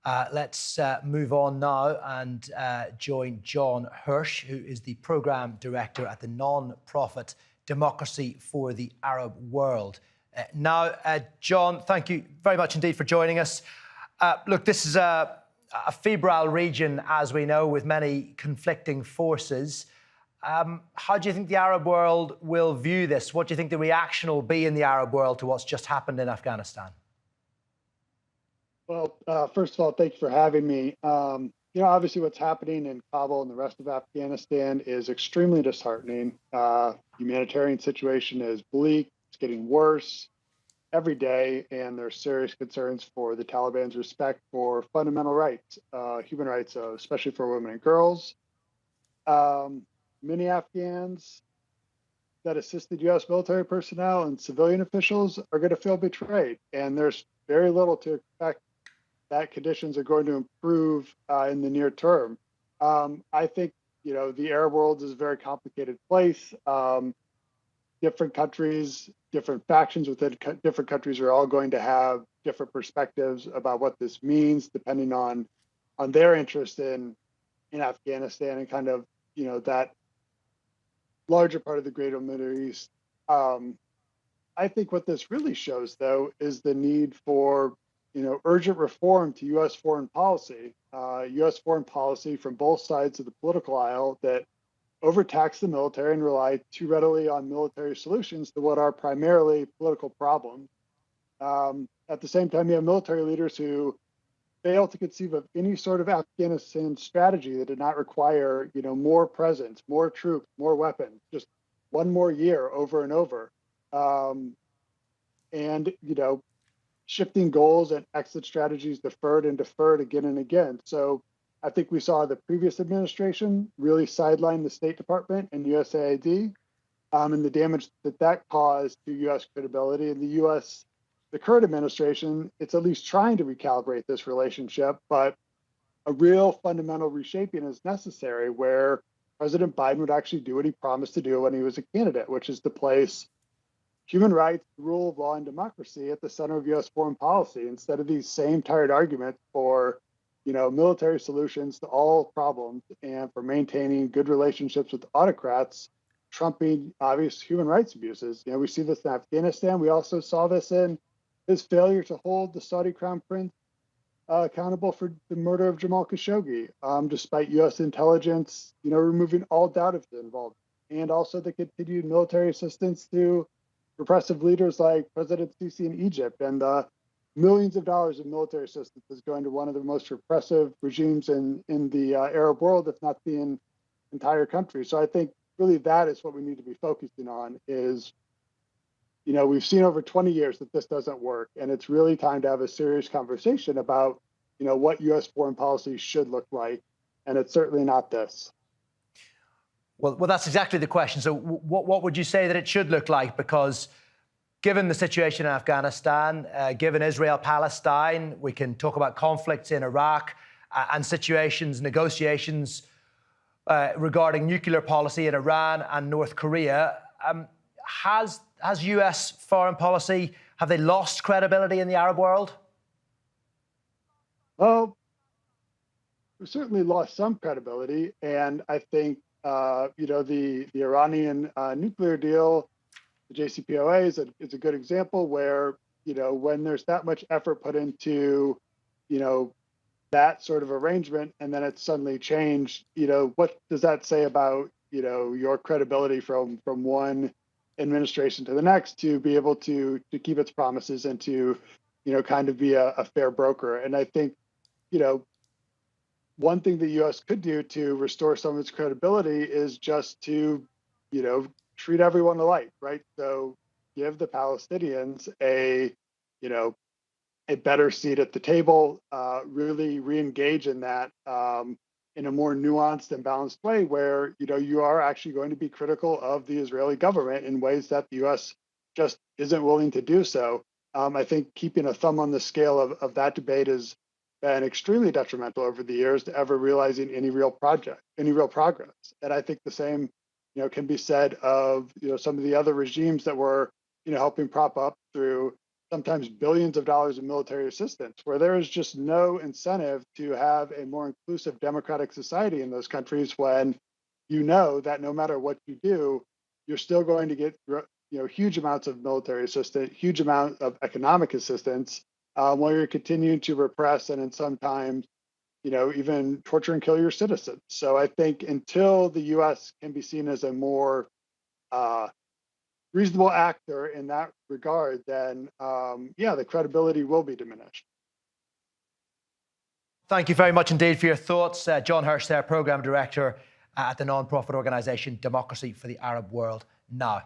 Let's move on now and join John Hursh, who is the Programme Director at the non-profit Democracy for the Arab World. John, thank you very much indeed for joining us. Look, this is a febrile region, as we know, with many conflicting forces. How do you think the Arab world will view this? What do you think the reaction will be in the Arab world to what's just happened in Afghanistan? Well, first of all, thank you for having me. Obviously what's happening in Kabul and the rest of Afghanistan is extremely disheartening. Humanitarian situation is bleak. It's getting worse every day, and there's serious concerns for the Taliban's respect for fundamental rights, human rights, especially for women and girls. Many Afghans that assisted U.S. military personnel and civilian officials are going to feel betrayed, and there's very little to expect that conditions are going to improve in the near term. I think, the Arab world is a very complicated place. Different countries, different factions within different countries are all going to have different perspectives about what this means, depending on their interest in Afghanistan and kind of, that larger part of the greater Middle East. I think what this really shows, though, is the need for urgent reform to U.S. foreign policy. U.S. foreign policy from both sides of the political aisle that overtax the military and rely too readily on military solutions to what are primarily political problems. At the same time, you have military leaders who fail to conceive of any sort of Afghanistan strategy that did not require, more presence, more troops, more weapons, just one more year over and over. And shifting goals and exit strategies deferred and deferred again and again. So I think we saw the previous administration really sideline the State Department and USAID and the damage that caused to U.S. credibility. And the current administration, it's at least trying to recalibrate this relationship, but a real fundamental reshaping is necessary where President Biden would actually do what he promised to do when he was a candidate, which is to place human rights, the rule of law, and democracy at the center of U.S. foreign policy, instead of these same tired arguments for, military solutions to all problems and for maintaining good relationships with autocrats, trumping obvious human rights abuses. We see this in Afghanistan. We also saw this in his failure to hold the Saudi crown prince accountable for the murder of Jamal Khashoggi, despite U.S. intelligence, removing all doubt of his involvement, and also the continued military assistance to repressive leaders like President Sisi in Egypt, and millions of dollars of military assistance is going to one of the most repressive regimes in the Arab world, if not the entire country. So I think really that is what we need to be focusing on is, we've seen over 20 years that this doesn't work, and it's really time to have a serious conversation about, what U.S. foreign policy should look like, and it's certainly not this. Well, that's exactly the question. So what would you say that it should look like? Because given the situation in Afghanistan, given Israel-Palestine, we can talk about conflicts in Iraq and negotiations regarding nuclear policy in Iran and North Korea. Has U.S. foreign policy, have they lost credibility in the Arab world? Well, we certainly lost some credibility, and I think the Iranian nuclear deal, the JCPOA, is a good example where, when there's that much effort put into, that sort of arrangement, and then it's suddenly changed, what does that say about, your credibility from one administration to the next to be able to keep its promises and to, kind of be a fair broker? And I think, one thing the U.S. could do to restore some of its credibility is just to, treat everyone alike, right? So give the Palestinians a better seat at the table, really re-engage in that in a more nuanced and balanced way where, you are actually going to be critical of the Israeli government in ways that the U.S. just isn't willing to do so. I think keeping a thumb on the scale of that debate has been extremely detrimental over the years to ever realizing any real progress. And I think the same, can be said of, some of the other regimes that were, helping prop up through sometimes billions of dollars in military assistance, where there is just no incentive to have a more inclusive democratic society in those countries when you know that no matter what you do, you're still going to get huge amounts of military assistance, huge amount of economic assistance, while you're continuing to repress and in sometimes even torture and kill your citizens. So I think until the U.S. can be seen as a more reasonable actor in that regard, then the credibility will be diminished. Thank you very much indeed for your thoughts. John Hursh there, Programme Director at the non-profit organisation Democracy for the Arab World Now.